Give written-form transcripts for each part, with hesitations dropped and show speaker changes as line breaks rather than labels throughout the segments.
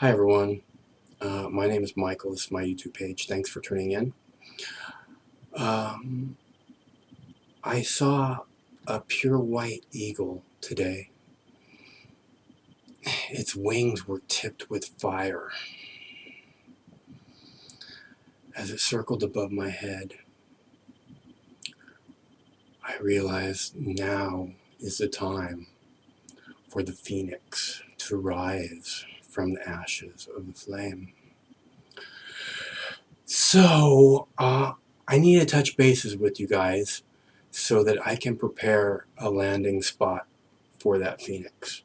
Hi everyone, my name is Michael. This is my YouTube page. Thanks for tuning in. Um, I saw a pure white eagle today. Its wings were tipped with fire. As it circled above my head, I realized now is the time for the phoenix to rise from the ashes of the flame. So, I need to touch bases with you guys so that I can prepare a landing spot for that phoenix.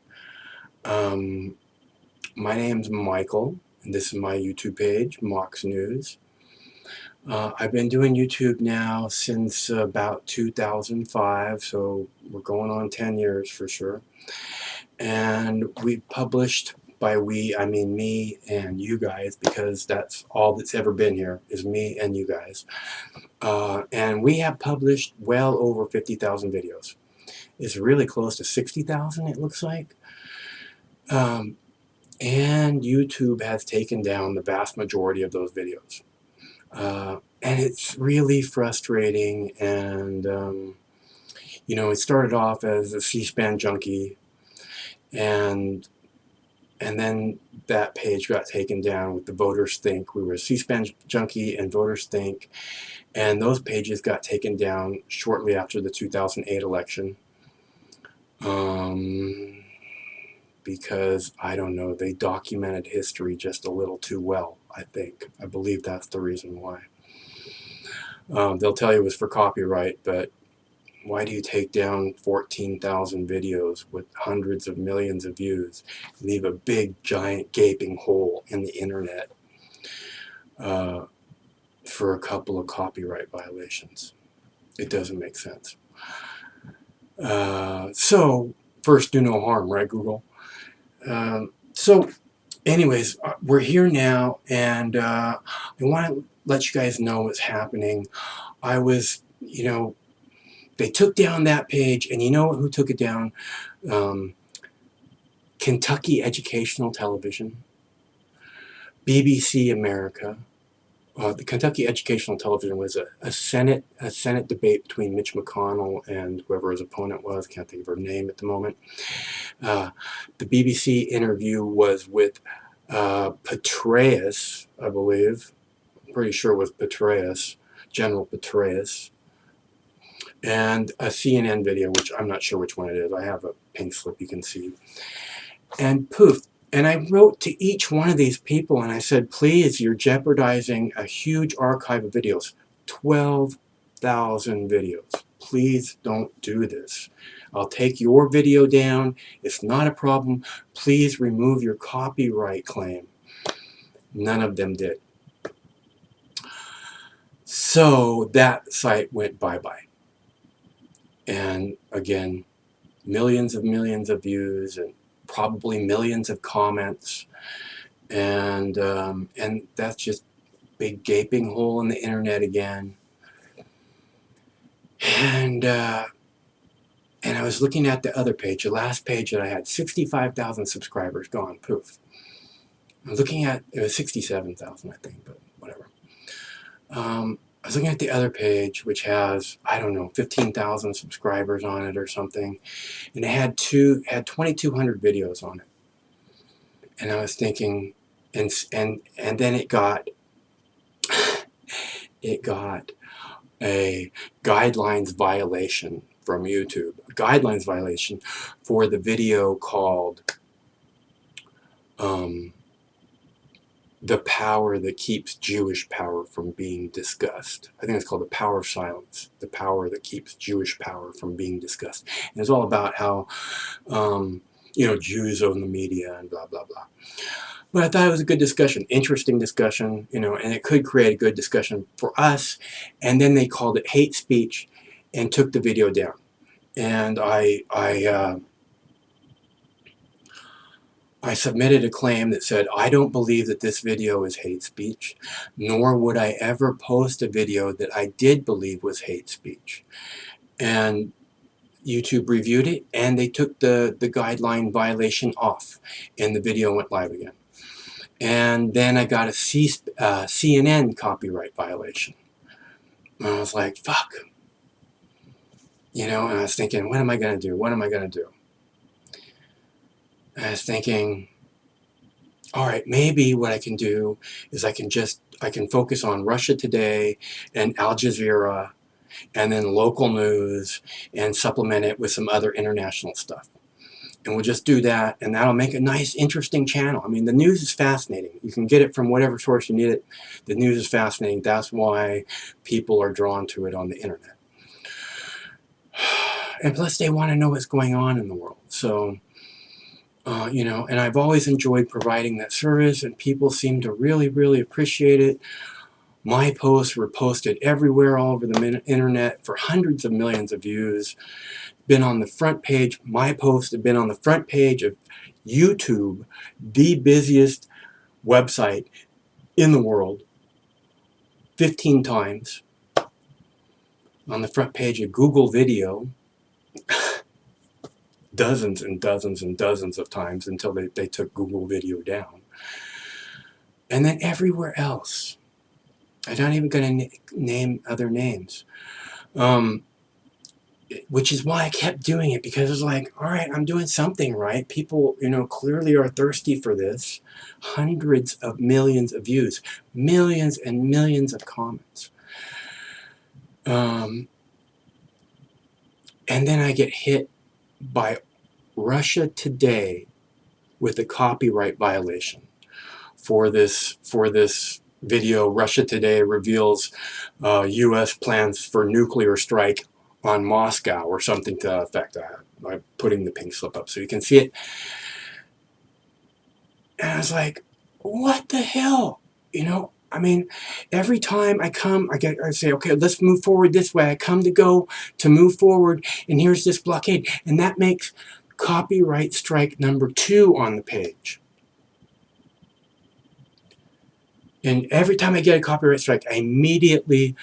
My name's Michael, and this is my YouTube page, Mox News. I've been doing YouTube now since about 2005, so we're going on 10 years for sure. And we published, by we, I mean me and you guys, because that's all that's ever been here, is me and you guys. And we have published well over 50,000 videos. It's really close to 60,000, it looks like. And YouTube has taken down the vast majority of those videos. And it's really frustrating. And, you know, it started off as a C-SPAN junkie, and then that page got taken down with the Voters Think. We were a C-SPAN junkie and Voters Think, and those pages got taken down shortly after the 2008 election. Because, I don't know, they documented history just a little too well, I think. I believe that's the reason why. They'll tell you it was for copyright, but why do you take down 14,000 videos with hundreds of millions of views and leave a big, giant, gaping hole in the internet for a couple of copyright violations? It doesn't make sense. So, first, do no harm, right, Google? So anyways, we're here now, and I want to let you guys know what's happening. I was, you know, they took down that page, and you know who took it down? Kentucky Educational Television, BBC America. The Kentucky Educational Television was a Senate debate between Mitch McConnell and whoever his opponent was. Can't think of her name at the moment. The BBC interview was with Petraeus, I believe. I'm pretty sure it was Petraeus, General Petraeus, and a CNN video, which I'm not sure which one it is. I have a pink slip you can see. And poof. And I wrote to each one of these people and I said, please, you're jeopardizing a huge archive of videos. 12,000 videos. Please don't do this. I'll take your video down. It's not a problem. Please remove your copyright claim. None of them did. So that site went bye-bye. And again, millions of views and probably millions of comments, and that's just big gaping hole in the internet again. And I was looking at the other page, the last page that I had, 65,000 subscribers gone, poof. I'm looking at, it was 67,000 I think, but whatever. I was looking at the other page, which has, I don't know, 15,000 subscribers on it or something, and it had 2,200 videos on it. And I was thinking, and then it got a guidelines violation from YouTube, a guidelines violation for the video called The Power That Keeps Jewish Power from Being Discussed. I think it's called The Power of Silence, The Power That Keeps Jewish Power from Being Discussed. And it's all about how, you know, Jews own the media and blah, blah, blah. But I thought it was a good discussion, interesting discussion, you know, and it could create a good discussion for us. And then they called it hate speech and took the video down. And I submitted a claim that said, I don't believe that this video is hate speech, nor would I ever post a video that I did believe was hate speech. And YouTube reviewed it, and they took the guideline violation off, and the video went live again. And then I got a CNN copyright violation. And I was like, fuck. You know, and I was thinking, what am I going to do? What am I going to do? And I was thinking, all right, maybe what I can do is I can focus on Russia Today and Al Jazeera and then local news and supplement it with some other international stuff. And we'll just do that, and that'll make a nice, interesting channel. I mean, the news is fascinating. You can get it from whatever source you need it. The news is fascinating. That's why people are drawn to it on the internet. And plus, they want to know what's going on in the world. So, you know, and I've always enjoyed providing that service, and people seem to really, really appreciate it. My posts were posted everywhere all over the internet for hundreds of millions of views. Been on the front page. My posts have been on the front page of YouTube, the busiest website in the world, 15 times. On the front page of Google Video, dozens and dozens and dozens of times until they took Google Video down. And then everywhere else. I'm not even going to name other names. Which is why I kept doing it, because it's like, all right, I'm doing something right. People, you know, clearly are thirsty for this. Hundreds of millions of views, millions and millions of comments. And then I get hit by Russia Today with a copyright violation for this video. Russia Today reveals U.S. plans for nuclear strike on Moscow, or something to that effect. I'm putting the pink slip up so you can see it. And I was like, what the hell? You know, I mean, every time I say, okay, let's move forward this way. I come to move forward, and here's this blockade. And that makes copyright strike number 2 on the page. And every time I get a copyright strike, I immediately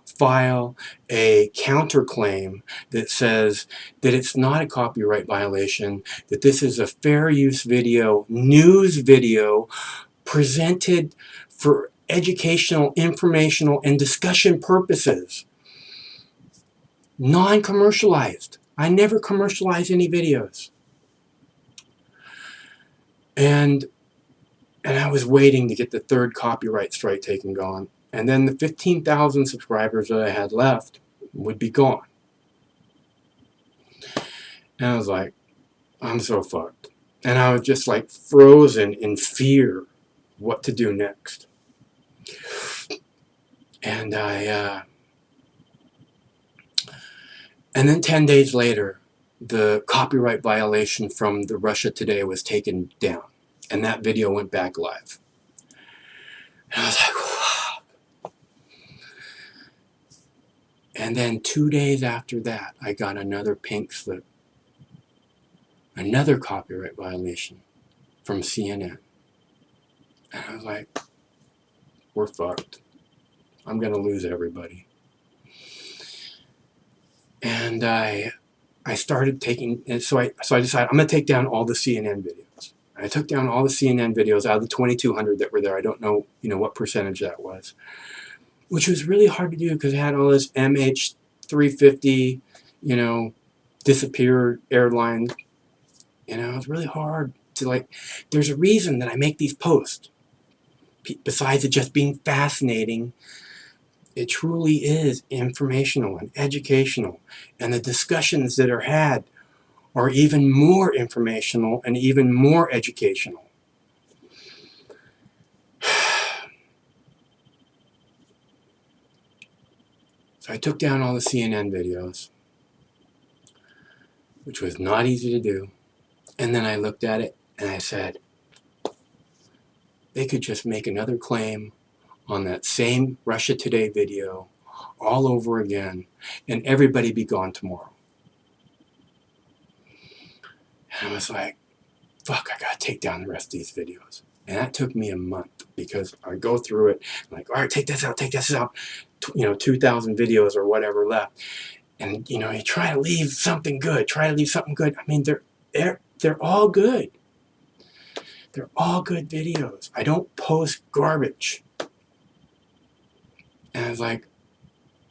file a counterclaim that says that it's not a copyright violation, that this is a fair use video, news video, presented for educational, informational, and discussion purposes. Non-commercialized. I never commercialize any videos. And I was waiting to get the 3rd copyright strike taken gone. And then the 15,000 subscribers that I had left would be gone. And I was like, I'm so fucked. And I was just like frozen in fear what to do next. And and then 10 days later, the copyright violation from the Russia Today was taken down. And that video went back live. And I was like, wow. And then 2 days after that, I got another pink slip. Another copyright violation from CNN. And I was like, we're fucked. I'm going to lose everybody. And I started taking, and so I decided I'm going to take down all the CNN videos. I took down all the CNN videos out of the 2,200 that were there. I don't know, you know, what percentage that was. Which was really hard to do because it had all this MH350, you know, disappeared airline. You know, it's really hard to, like, there's a reason that I make these posts. Besides it just being fascinating, it truly is informational and educational. And the discussions that are had are even more informational and even more educational. So I took down all the CNN videos, which was not easy to do. And then I looked at it and I said, they could just make another claim on that same Russia Today video all over again, and everybody be gone tomorrow. And I was like, fuck, I gotta take down the rest of these videos. And that took me a month, because I go through it, I'm like, all right, take this out, you know, 2,000 videos or whatever left. And, you know, you try to leave something good, I mean, they're all good. They're all good videos. I don't post garbage. And I was like,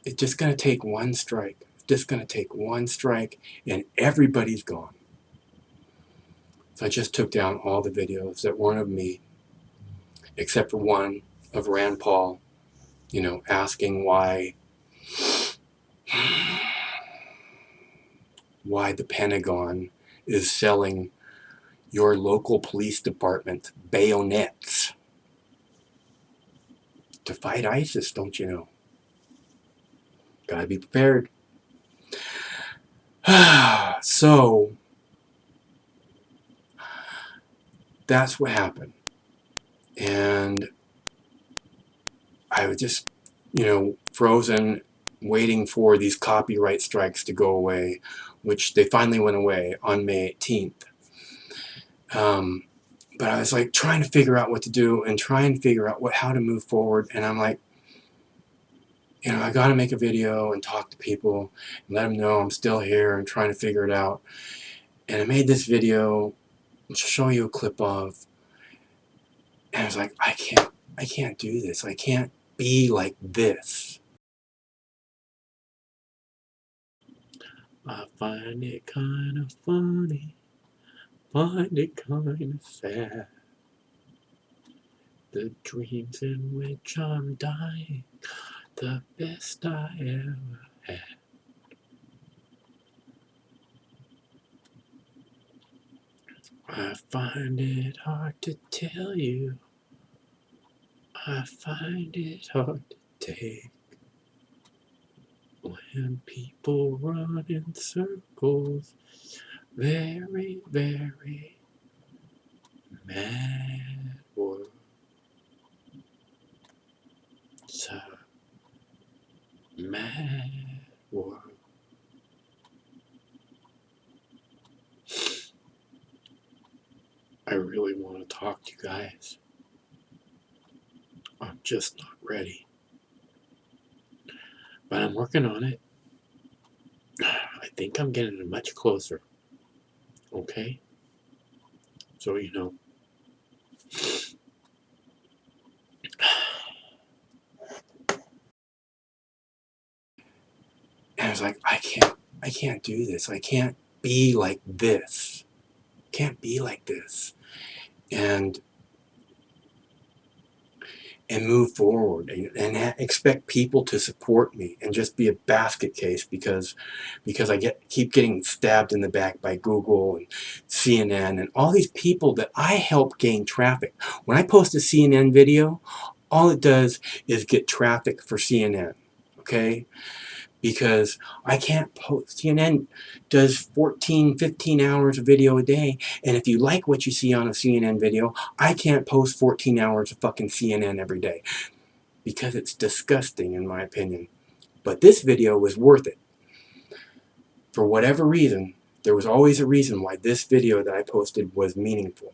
it's just going to take one strike. It's just going to take one strike and everybody's gone. So I just took down all the videos that weren't of me, except for one of Rand Paul, asking why the Pentagon is selling your local police department bayonets to fight ISIS, don't you know? Gotta be prepared. So that's what happened. And I was just, frozen, waiting for these copyright strikes to go away, which they finally went away on May 18th. But I was like trying to figure out what to do and trying to figure out how to move forward. And I'm like, I got to make a video and talk to people and let them know I'm still here and trying to figure it out. And I made this video, which I'll show you a clip of. And I was like, I can't do this. I can't be like this. I find it kind of funny, find it kind of sad. The dreams in which I'm dying, the best I ever had. I find it hard to tell you. I find it hard to take when people run in circles. Very, very mad world. It's a mad world. I really want to talk to you guys. I'm just not ready. But I'm working on it. I think I'm getting much closer. Okay? So, And I was like, I can't do this. I can't be like this. Can't be like this. And move forward and expect people to support me and just be a basket case because I keep getting stabbed in the back by Google and CNN and all these people that I help gain traffic. When I post a CNN video, all it does is get traffic for CNN, okay? Because I can't post. CNN does 14, 15 hours of video a day, and if you like what you see on a CNN video, I can't post 14 hours of fucking CNN every day because it's disgusting in my opinion. But this video was worth it. For whatever reason, there was always a reason why this video that I posted was meaningful.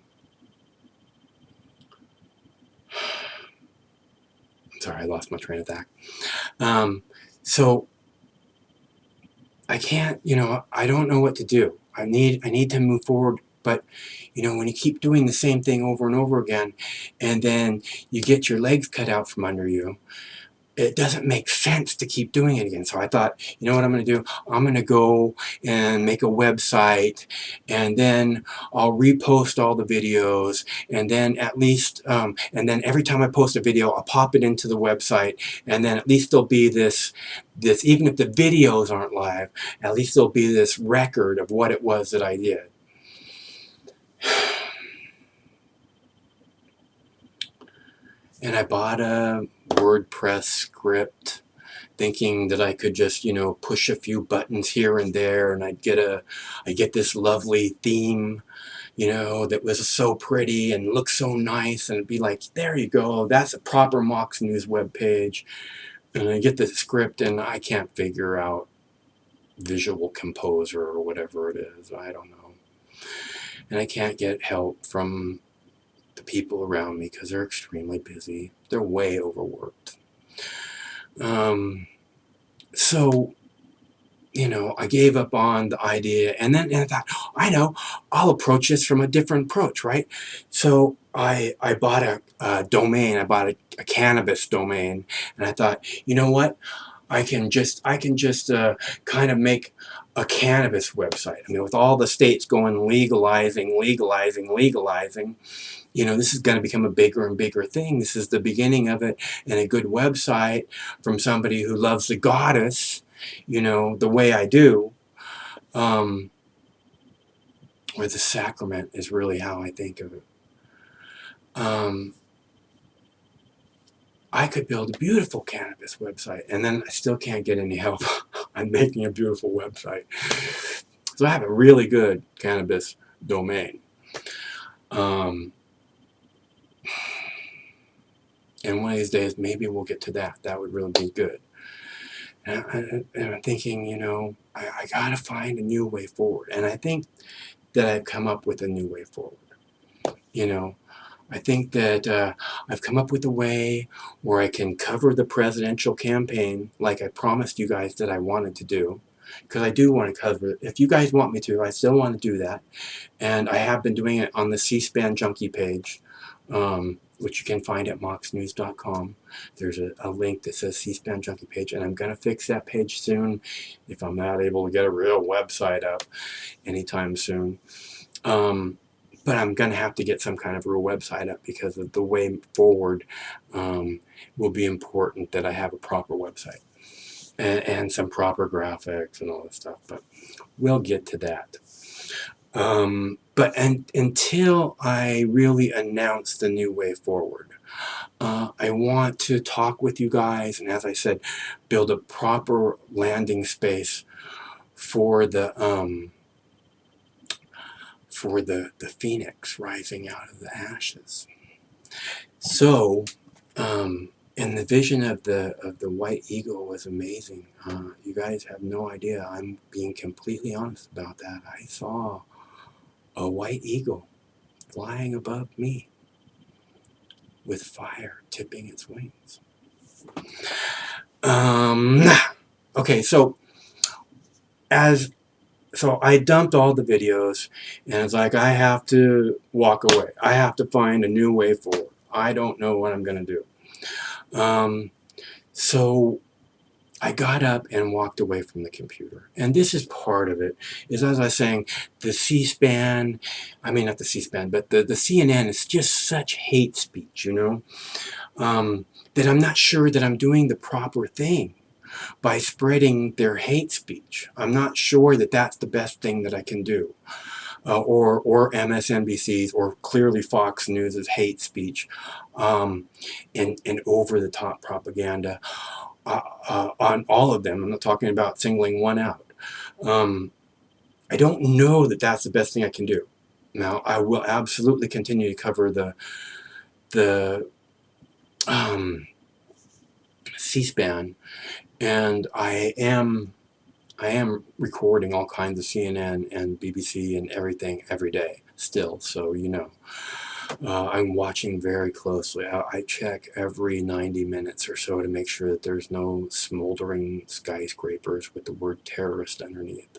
Sorry, I lost my train of thought. So I can't, I don't know what to do. I need to move forward, but when you keep doing the same thing over and over again, and then you get your legs cut out from under you, it doesn't make sense to keep doing it again. So I thought, you know what I'm going to do? I'm going to go and make a website, and then I'll repost all the videos, and then at least, and then every time I post a video, I'll pop it into the website, and then at least there'll be this, even if the videos aren't live, at least there'll be this record of what it was that I did. And I bought a WordPress script, thinking that I could just, push a few buttons here and there, and I get this lovely theme, that was so pretty and looked so nice, and it'd be like, there you go, that's a proper Mox News web page. And I get the script, and I can't figure out Visual Composer or whatever it is. I don't know. And I can't get help from the people around me because they're extremely busy. They're way overworked. So you know, I gave up on the idea, and then I thought, oh, I know, I'll approach this from a different approach, right? So I bought a domain, I bought a cannabis domain, and I thought, you know what, I can just kind of make a cannabis website. I mean, with all the states going legalizing, you know, this is going to become a bigger and bigger thing. This is the beginning of it, and a good website from somebody who loves the goddess, you know, the way I do, um, or the sacrament is really how I think of it. I could build a beautiful cannabis website, and then I still can't get any help on making a beautiful website. So I have a really good cannabis domain. And one of these days, maybe we'll get to that. That would really be good. And I'm thinking, you know, I got to find a new way forward. And I think that I've come up with a new way forward. You know, I think that I've come up with a way where I can cover the presidential campaign like I promised you guys that I wanted to do. Because I do want to cover it. If you guys want me to, I still want to do that. And I have been doing it on the C-SPAN Junkie page, which you can find at moxnews.com. There's a link that says C-SPAN Junkie page, and I'm going to fix that page soon if I'm not able to get a real website up anytime soon. But I'm going to have to get some kind of real website up because of the way forward will be important that I have a proper website and some proper graphics and all this stuff. But we'll get to that. Until I really announce the new way forward, I want to talk with you guys, and as I said, build a proper landing space for the phoenix rising out of the ashes. So, and the vision of the white eagle was amazing. You guys have no idea. I'm being completely honest about that. I saw a white eagle flying above me with fire tipping its wings. Okay, so I dumped all the videos, and it's like I have to walk away. I have to find a new way forward. I don't know what I'm going to do. So I got up and walked away from the computer. And this is part of it, is as I was saying, the C-SPAN, I mean not the C-SPAN, but the CNN is just such hate speech, you know, that I'm not sure that I'm doing the proper thing by spreading their hate speech. I'm not sure that that's the best thing that I can do. Or MSNBC's, or clearly Fox News' hate speech, and over-the-top propaganda. On all of them. I'm not talking about singling one out. I don't know that that's the best thing I can do. Now, I will absolutely continue to cover the C-SPAN, and I am recording all kinds of CNN and BBC and everything every day still, so you know. I'm watching very closely. I check every 90 minutes or so to make sure that there's no smoldering skyscrapers with the word terrorist underneath.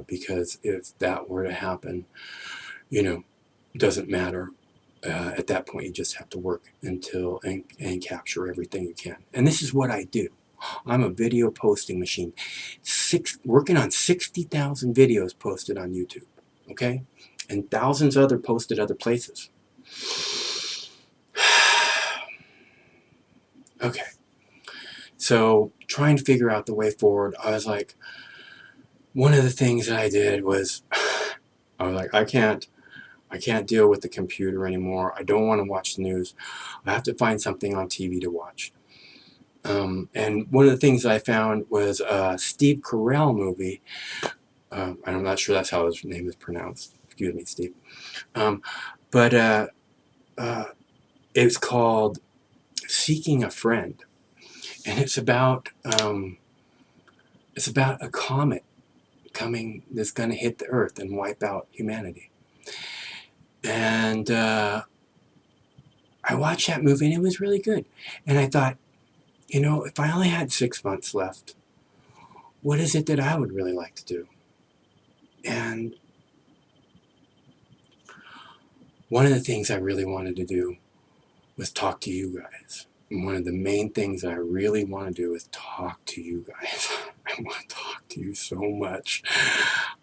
Because if that were to happen, you know, it doesn't matter. At that point, you just have to work until and capture everything you can. And this is what I do. I'm a video posting machine. Working on 60,000 videos posted on YouTube. Okay? And thousands posted other places. Okay, so trying to figure out the way forward, I was like, one of the things that I did was, I was like, I can't deal with the computer anymore. I don't want to watch the news. I have to find something on TV to watch. And one of the things I found was a Steve Carell movie. I'm not sure that's how his name is pronounced. Excuse me, Steve. It's called Seeking a Friend, and it's about a comet coming that's going to hit the Earth and wipe out humanity. And I watched that movie, and it was really good. And I thought, you know, if I only had 6 months left, what is it that I would really like to do? And one of the things I really wanted to do was talk to you guys. And one of the main things that I really want to do is talk to you guys. I want to talk to you so much.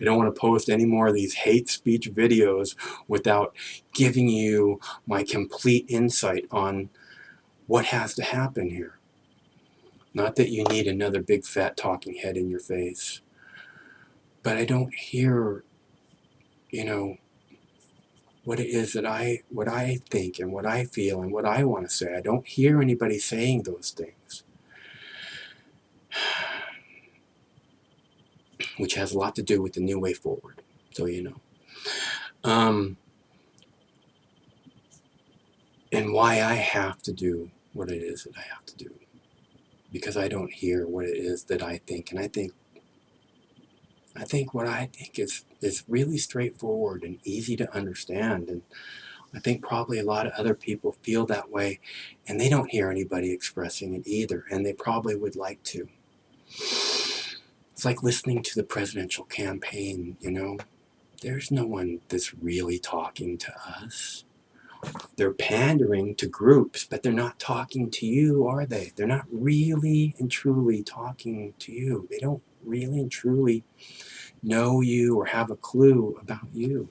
I don't want to post any more of these hate speech videos without giving you my complete insight on what has to happen here. Not that you need another big fat talking head in your face, but I don't hear, you know, what it is that what I think and what I feel and what I want to say. I don't hear anybody saying those things, which has a lot to do with the new way forward, so you know. And why I have to do what it is that I have to do. Because I don't hear what it is that I think. And I think what I think is really straightforward and easy to understand. And I think probably a lot of other people feel that way, and they don't hear anybody expressing it either, and they probably would like to. It's like listening to the presidential campaign, you know. There's no one that's really talking to us. They're pandering to groups, but they're not talking to you, are they? They're not really and truly talking to you. They don't really and truly know you or have a clue about you.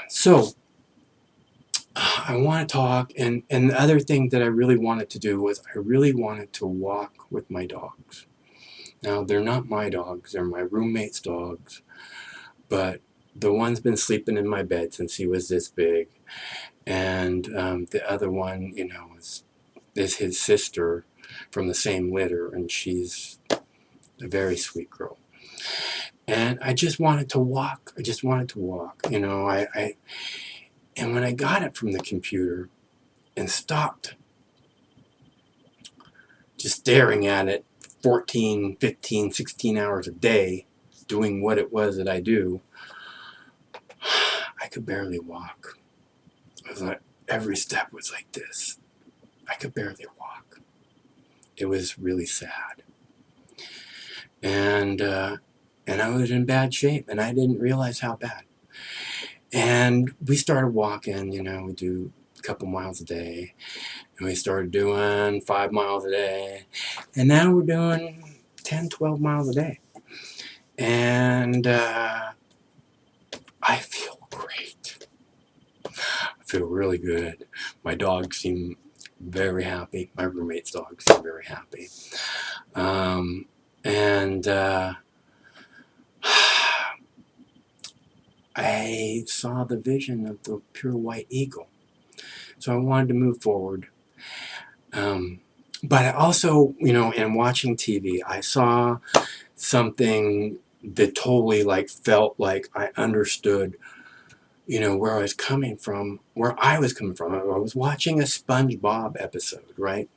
So I want to talk, and the other thing that I really wanted to do was I really wanted to walk with my dogs. Now, they're not my dogs, they're my roommate's dogs, but the one's been sleeping in my bed since he was this big, and the other one, you know, is his sister from the same litter, and she's a very sweet girl. And I just wanted to walk. I just wanted to walk, you know. And when I got it from the computer and stopped just staring at it 14, 15, 16 hours a day, doing what it was that I do, I could barely walk. It was like every step was like this. I could barely walk. It was really sad. And I was in bad shape, and I didn't realize how bad. And we started walking, you know, we do a couple miles a day, and we started doing 5 miles a day, and now we're doing 10, 12 miles a day. And I feel great. I feel really good. My dogs seem very happy. My roommate's dogs seem very happy. And I saw the vision of the pure white eagle. So I wanted to move forward. But I also, you know, in watching TV, I saw something that totally like felt like I understood, you know, where I was coming from. I was watching a SpongeBob episode, right?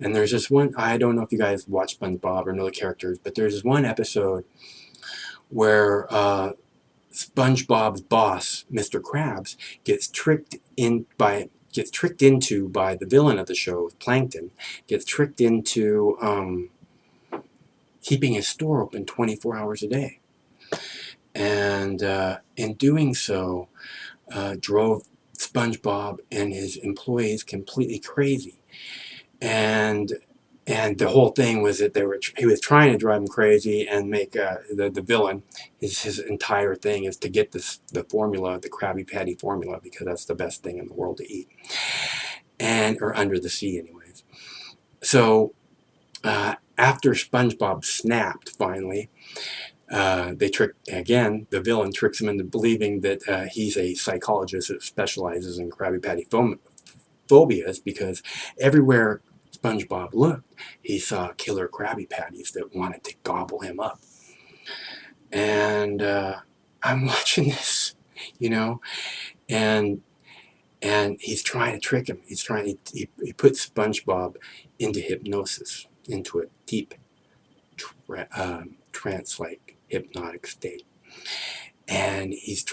And there's this one, I don't know if you guys watch SpongeBob or know the characters, but there's this one episode where SpongeBob's boss, Mr. Krabs, gets tricked into by the villain of the show, Plankton, gets tricked into keeping his store open 24 hours a day. And in doing so, drove SpongeBob and his employees completely crazy. And the whole thing was that he was trying to drive them crazy and make the villain, his entire thing is to get the formula, the Krabby Patty formula, because that's the best thing in the world to eat, or under the sea anyways. So after SpongeBob snapped finally, the villain tricks him into believing that he's a psychologist that specializes in Krabby Patty phobias, because everywhere SpongeBob looked, he saw killer Krabby Patties that wanted to gobble him up. And I'm watching this, you know, and he's trying to trick him. He puts SpongeBob into hypnosis, into a deep trance-like hypnotic state. And he's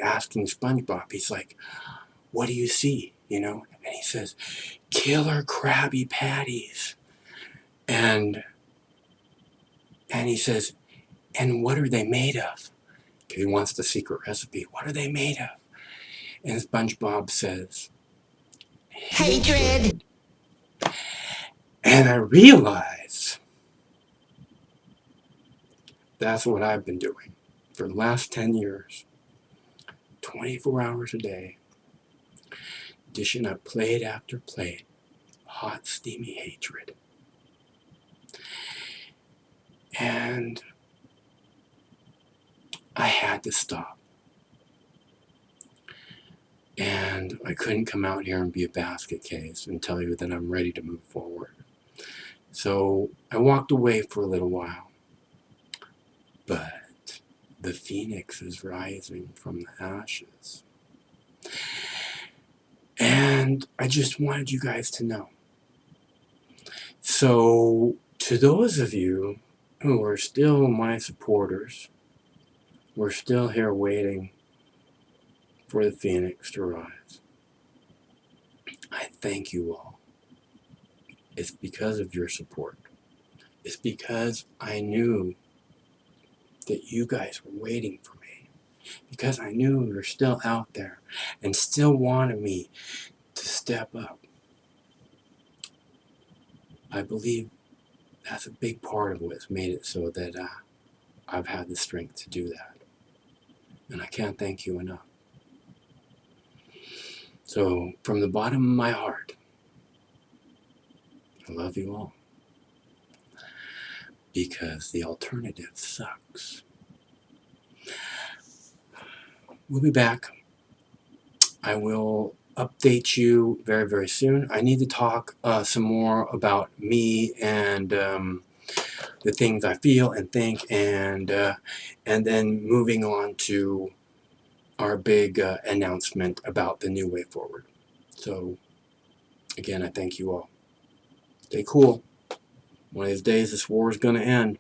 asking SpongeBob, he's like, what do you see, you know? And he says, killer Krabby Patties. And And he says, and what are they made of? He wants the secret recipe. What are they made of? And SpongeBob says, hatred. And I realize that's what I've been doing for the last 10 years, 24 hours a day, dishing up plate after plate, hot, steamy hatred. And I had to stop. And I couldn't come out here and be a basket case and tell you that I'm ready to move forward. So I walked away for a little while. But the phoenix is rising from the ashes. And I just wanted you guys to know. So to those of you who are still my supporters, we're still here waiting for the phoenix to rise. I thank you all. It's because of your support. It's because I knew that you guys were waiting for me. Because I knew you were still out there and still wanted me to step up. I believe that's a big part of what's made it so that I've had the strength to do that. And I can't thank you enough. So from the bottom of my heart, I love you all. Because the alternative sucks. We'll be back. I will update you very, very soon. I need to talk some more about me and the things I feel and think, and then moving on to our big announcement about the new way forward. So, again, I thank you all. Stay cool. One of these days, this war is going to end.